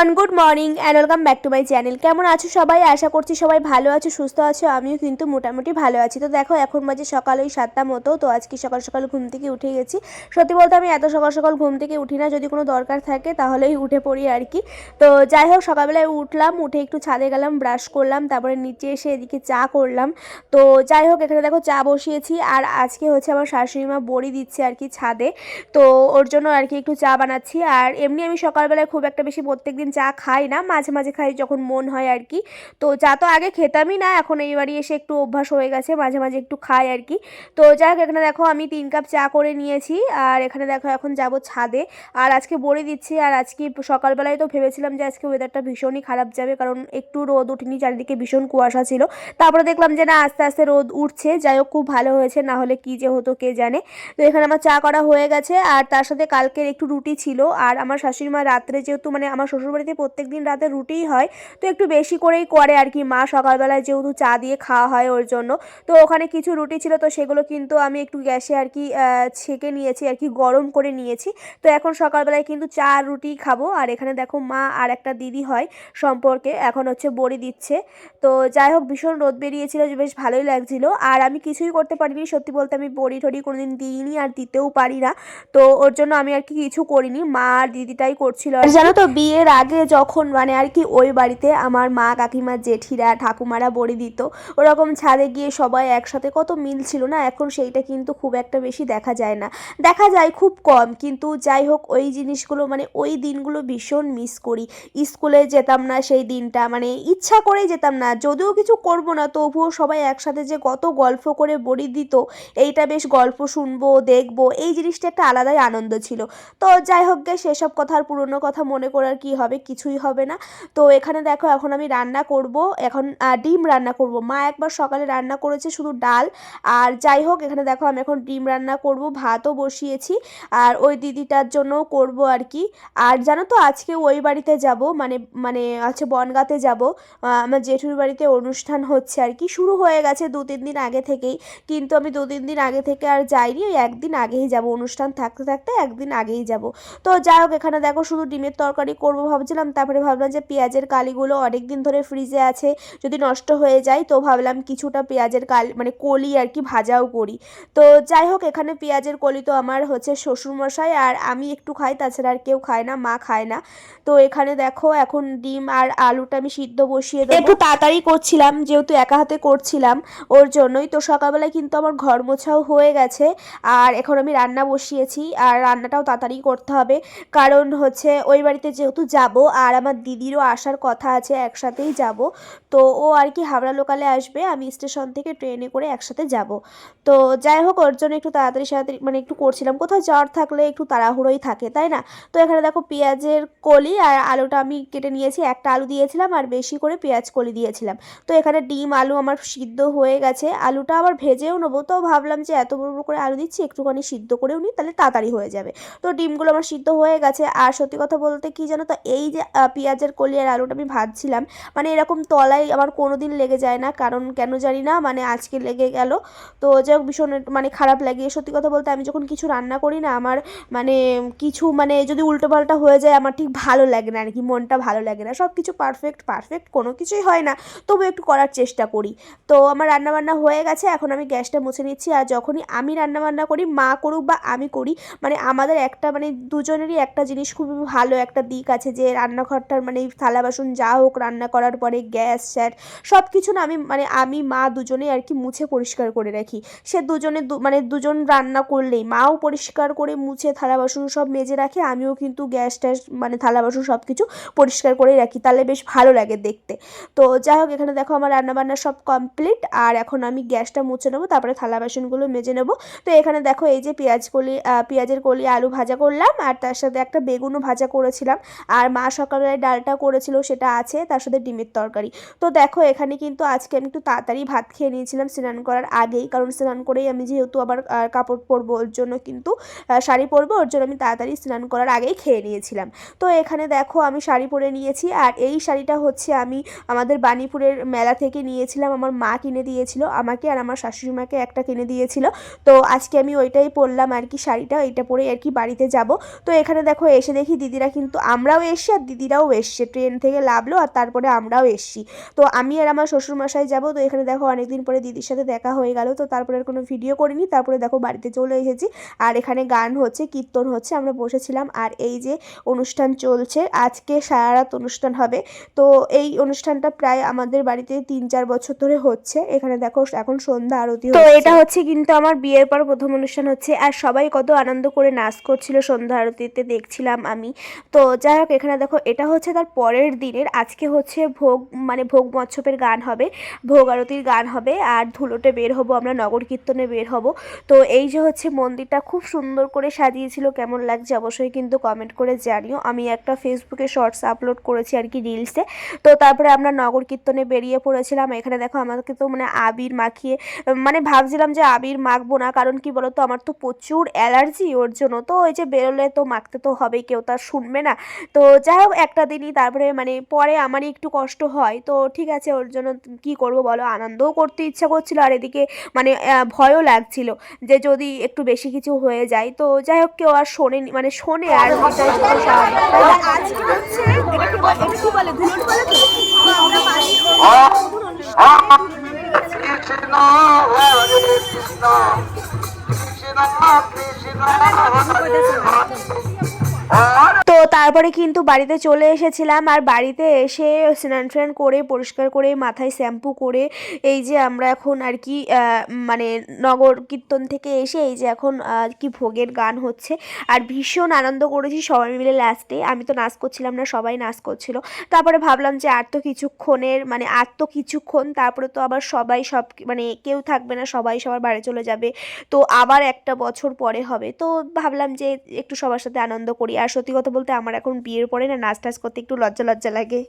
Everyone, good morning and welcome back to my channel. কেমন আছো সবাই? আশা করছি সবাই ভালো আছো, সুস্থ আছো। আমিও কিন্তু মোটামুটি ভালো আছি। তো দেখো এখন বাজে সকাল ওই 7টা মতো। তো আজকে সকাল সকাল ঘুম থেকে উঠে গেছি। সত্যি বলতে আমি এত সকাল সকাল ঘুম থেকে উঠি না, যদি কোনো দরকার থাকে তাহলেই উঠে পড়ি আর কি। তো যাই হোক, সকালবেলায় উঠলাম, উঠে একটু ছাদে গেলাম, ব্রাশ করলাম, তারপরে নিচে এসে এদিকে চা করলাম। তো যাই হোক, এখানে দেখো চা বসিয়েছি। আর আজকে হচ্ছে আমার শাশুড়ি মা বড়ি দিচ্ছে আর কি ছাদে। তো ওর জন্য আর কি একটু চা বানাচ্ছি। আর এমনি আমি সকালবেলায় খুব একটা বেশি প্রত্যেকদিন চা খাই না, মাঝে মাঝে খাই যখন মন হয় আর কি। তো চা তো আগে খেতামই না, এখন এই বাড়ি এসে একটু অভ্যাস হয়ে গেছে, মাঝে মাঝে একটু খাই আর কি। তো যাই হোক, এখানে দেখো আমি 3 কাপ চা করে নিয়েছি। আর এখানে দেখো এখন যাব ছাদে। আর আজকে বড়ি দিচ্ছি। আর আজকে সকালবেলায় তো ভেবেছিলাম যে আজকে ওয়েদারটা ভীষণই খারাপ যাবে, কারণ একটু রোদ উঠেনি, চারিদিকে ভীষণ কুয়াশা ছিল। তারপরে দেখলাম যে না, আস্তে আস্তে রোদ উঠছে। যাই হোক, খুব ভালো হয়েছে, না হলে কি যে হতো কে জানে। তো এখানে আমার চা করা হয়ে গেছে। আর তার সাথে কালকের একটু রুটি ছিল। আর আমার শাশুড়ি মা রাত্রে, যেহেতু মানে আমার শ্বশুরবাড়িতে প্রত্যেকদিন রাতে রুটিই হয়, তো একটু বেশি করেই করে আর কি। মা সকালবেলায় যেহেতু চা দিয়ে খাওয়া হয় ওর জন্য, তো ওখানে কিছু রুটি ছিল, তো সেগুলো কিন্তু আমি একটু গ্যাসে আর কি ছেঁকে নিয়েছি আর কি, গরম করে নিয়েছি। তো এখন সকালবেলায় কিন্তু চা আর রুটি খাবো। আর এখানে দেখো মা আর একটা দিদি হয় সম্পর্কে, এখন হচ্ছে বড়ি দিচ্ছে। তো যাই হোক, ভীষণ রোদ বেরিয়েছিল, যে বেশ ভালোই লাগছিল। আর আমি কিছুই করতে পারিনি, সত্যি বলতে আমি বড়ি ঠড়ি কোনোদিন দিইনি আর দিতেও পারি না। তো ওর জন্য আমি আর কি কিছু করিনি, মা আর দিদিটাই করছিল। আর জানো তো, বিয়ের আগে যখন মানে আর কি ওই বাড়িতে আমার মা কাকিমা জেঠিরা ঠাকুমারা বড়ি দিত, ওরকম ছাদে গিয়ে সবাই একসাথে কত মিল ছিল না। এখন সেইটা কিন্তু খুব একটা বেশি দেখা যায় না, দেখা যায় খুব কম। কিন্তু যাই হোক, ওই জিনিসগুলো মানে ওই দিনগুলো ভীষণ মিস করি। স্কুলে যেতাম না সেই দিনটা, মানে ইচ্ছা করেই যেতাম না, যদিও কিছু করব না তবুও সবাই একসাথে যে কত গল্প করে বড়ি দিত, এইটা বেশ গল্প শুনবো দেখবো, এই জিনিসটা একটা আলাদাই আনন্দ ছিল। তো যাই হোক গে, সেসব কথা আর পুরনো কথা মনে করার কি হবে, কিছুই হবে না। তো এখানে দেখো এখন আমি রান্না করব, এখন ডিম রান্না করব। মা একবার সকালে রান্না করেছে শুধু ডাল। আর যাই হোক, এখানে দেখো আমি এখন ডিম রান্না করব, ভাতও বসিয়েছি। আর ওই দিদিটার জন্যও করব আর কি। আর জানো তো, আজকে ওই বাড়িতে যাব, মানে মানে হচ্ছে বনগাঁতে যাব। আমার জেঠুর বাড়িতে অনুষ্ঠান হচ্ছে আর কি, শুরু হয়ে গেছে 2-3 দিন আগে থেকেই। কিন্তু আমি 2-3 দিন আগে থেকে আর যাইনি, ওই একদিন আগেই যাব, অনুষ্ঠান থাকতে থাকতে একদিন আগেই যাব। তো যাই হোক, এখানে দেখো শুধু ডিমের তরকারি করব ভাবছিলাম, তারপরে ভাবলাম যে পেঁয়াজের কালিগুলো অনেক দিন ধরে ফ্রিজে আছে, যদি নষ্ট হয়ে যায় তো ভাবলাম কিছুটা পেঁয়াজের মানে কলি আর কি ভাজাও করি। তো যাই হোক, এখানে পেঁয়াজের কলি তো আমার হচ্ছে শ্বশুরমশাই আর আমি একটু খাই, তাছাড়া আর কেউ খায় না, মা খায় না। তো এখানে দেখো এখন ডিম আর আলুটা আমি সিদ্ধ বসিয়ে দেবো, একটু তাড়াতাড়ি করছিলাম যেহেতু একা হাতে করছিলাম, ওর জন্যই। তো সকালবেলায় কিন্তু আমার ঘর মোছাও হয়ে গেছে। আর এখন আমি রান্না বসিয়েছি, আর রান্নাটাও তাড়াতাড়ি করতে হবে, কারণ হচ্ছে ওই বাড়িতে যেহেতু যাব, আর আমার দিদিরও আসার কথা আছে, একসাথেই যাব। তো ও আর কি হাওড়া লোকালে আসবে, আমি স্টেশন থেকে ট্রেনে করে একসাথে যাব। তো যাই হোক, ওর জন্য একটু তাড়াতাড়ি সাড়াতাড়ি মানে একটু করছিলাম, কোথাও যাওয়ার থাকলে একটু তাড়াহুড়োই থাকে, তাই না? তো এখানে দেখো পেঁয়াজের কলি আর আলুটা আমি কেটে নিয়েছি, একটা আলু দিয়েছিলাম আর বেশি করে পেঁয়াজ কলি দিয়েছিলাম। তো এখানে ডিম আলু আমার সিদ্ধ হয়ে গেছে, আলুটা আবার ভেজেও নেবো। তো ভাবলাম যে এত বড় বড় করে আলু দিচ্ছি, একটুখানি সিদ্ধ করেও নিই, তাহলে তাড়াতাড়ি হয়ে যাবে। তো ডিমগুলো আমার সিদ্ধ হয়ে গেছে। আর সত্যি কথা বলতে কি জানো তো, এই যে পেঁয়াজের কলি আর আলুটা আমি ভাজছিলাম, মানে এরকম তলায় আমার কোনো দিন লেগে যায় না, কারণ কেন জানি না, মানে আজকে লেগে গেল। তো যাই হোক, ভীষণ মানে খারাপ লাগে। সত্যি কথা বলতে আমি যখন কিছু রান্না করি না, আমার মানে কিছু মানে যদি উল্টোপাল্টা হয়ে যায়, আমার ঠিক ভালো লাগে না আর কি, মনটা ভালো লাগে না। সব কিছু পারফেক্ট পারফেক্ট কোনো কিছুই হয় না, তবু একটু করার চেষ্টা করি। তো আমার রান্নাবান্না হয়ে গেছে, এখন আমি গ্যাসটা মুছে নিচ্ছি। আর যখনই আমি রান্নাবান্না করি, মা করুক বা আমি করি, মানে আমাদের একটা মানে দুজনেরই একটা জিনিস খুবই ভালো একটা দিক আছে, যে রান্নাঘরটার মানে থালা বাসন যা হোক রান্না করার পরে গ্যাস স্যাট সব কিছু না, আমি মা দুজনেই আর কি মুছে পরিষ্কার করে রাখি। সে দুজনে মানে দুজন রান্না করলেই মাও পরিষ্কার করে মুছে থালা বাসন সব মেজে রাখে, আমিও কিন্তু গ্যাস ট্যাস মানে থালা বাসন সব কিছু পরিষ্কার করেই রাখি, তাহলে বেশ ভালো লাগে দেখতে। তো যাই হোক, এখানে দেখো আমার রান্নাবান্না সব কমপ্লিট। আর এখন আমি গ্যাসটা মুছে নেবো, তারপরে থালা বাসনগুলো মেজে নেবো। তো এখানে দেখো এই যে পেঁয়াজের কলি আলু ভাজা করলাম, আর তার সাথে একটা বেগুনও ভাজা করেছিলাম। আর মা সকালবেলায় ডালটা করেছিল, সেটা আছে, তার সাথে ডিমের তরকারি। তো দেখো এখানে কিন্তু আজকে আমি একটু তাড়াতাড়ি ভাত খেয়ে নিয়েছিলাম স্নান করার আগেই, কারণ স্নান করেই আমি যেহেতু আবার কাপড় পরবো, ওর জন্য কিন্তু শাড়ি পরবো, ওর জন্য আমি তাড়াতাড়ি স্নান করার আগেই খেয়ে নিয়েছিলাম। তো এখানে দেখো আমি শাড়ি পরে নিয়েছি। আর এই শাড়িটা হচ্ছে আমি আমাদের বাণীপুরের মেলা থেকে নিয়েছিলাম, আমার মা কিনে দিয়েছিল আমাকে, আর আমার শাশুড়ি মাকে একটা কিনে দিয়েছিল। তো আজকে আমি ওইটাই পরলাম আর কি, শাড়িটা, এইটা পরে আর কি বাড়িতে যাব। তো এখানে দেখো এসে দেখি দিদিরা কিন্তু আমরাও এসে আর দিদিরাও এসছে, ট্রেন থেকে নামলো আর তারপরে আমরাও এসছি। তো আমি আর আমার শ্বশুরমশাই যাবো। তো এখানে দেখো অনেকদিন পরে দিদির সাথে দেখা হয়ে গেল, তো তারপরে আর কোনো ভিডিও করিনি। তারপরে দেখো বাড়িতে চলে এসেছি আর এখানে গান হচ্ছে, কীর্তন হচ্ছে, আমরা বসেছিলাম আর এই যে অনুষ্ঠান চলছে, আজকে সারা রাত অনুষ্ঠান হবে। তো এই অনুষ্ঠানটা প্রায় আমাদের বাড়িতে 3-4 বছর ধরে হচ্ছে। এখানে দেখো এখন সন্ধ্যা আরতি হচ্ছে। তো এটা হচ্ছে কিন্তু আমার বিয়ের পর প্রথম অনুষ্ঠান হচ্ছে আর সবাই কত আনন্দ করে নাচ করছিল সন্ধ্যা আরতিতে, দেখছিলাম আমি। তো যাই হোক এখানে দেখো এটা হচ্ছে তার পরের দিনের, আজকে হচ্ছে ভোগ মানে ভোগ মৎসবের গান হবে, ভোগ আরতির গান হবে আর ধুলোটে বের হব আমরা, নগর কীর্তনে বের হব। তো এই যে হচ্ছে মন্দিরটা খুব সুন্দর করে সাজিয়েছিল, কেমন লাগছে অবশ্যই কিন্তু কমেন্ট করে জানিও। আমি একটা ফেসবুকে শর্টস আপলোড করেছি আর কি, রিলসে। তো তারপরে আমরা নগর কীর্তনে বেরিয়ে পড়েছিলাম। এখানে দেখো আমাকে তো মানে আবির মাখিয়ে, মানে ভাবছিলাম যে আবির মাখবো না, কারণ কি বলতো আমার তো প্রচুর অ্যালার্জি ওর জন্য। তো ওই যে বেরোলে তো মাখতে তো হবেই, কেউ তো আর শুনবে না। তো যাই হোক একটা দিনই, তারপরে মানে পরে আমারই একটু কষ্ট হয়, তো ঠিক আছে ওর জন্য কি করব বলো, আনন্দও করতে ইচ্ছা করছিল আর এদিকে মানে ভয়ও লাগছিল যে যদি একটু বেশি কিছু হয়ে যায়। তো যাই হোক কেউ আর শোনেনি, মানে শোনে আর এটাই তো স্বাভাবিক, তাই না? আজকে হচ্ছে এটাকে এটা কি বলে, ধুলট বলে তো। তো আমরা বাড়ি নতুন অনুষ্ঠানে কৃষ্ণ হরে কৃষ্ণ কৃষ্ণ তো তারপরে কিন্তু বাড়িতে চলে এসেছিলাম আর বাড়িতে এসে স্নান টান করে পরিষ্কার করে মাথায় শ্যাম্পু করে এই যে আমরা এখন আর কি মানে নগর কীর্তন থেকে এসে এই যে এখন আর কি ভোগের গান হচ্ছে আর ভীষণ আনন্দ করেছি সবাই মিলে। লাস্টে আমি তো নাচ করছিলাম না, সবাই নাচ করছিল। তারপরে ভাবলাম যে আর তো কিছুক্ষণের মানে আর তো কিছুক্ষণ, তারপরে তো আবার সবাই সব মানে কেউ থাকবে না, সবাই সবার বাড়ি চলে যাবে। তো আবার একটা বছর পরে হবে, তো ভাবলাম যে একটু সবার সাথে আনন্দ করি। আর সত্যি কথা বলতে আমার এখন বিয়ের পরে না নাচ টাচ করতে একটু লজ্জা লজ্জা লাগে।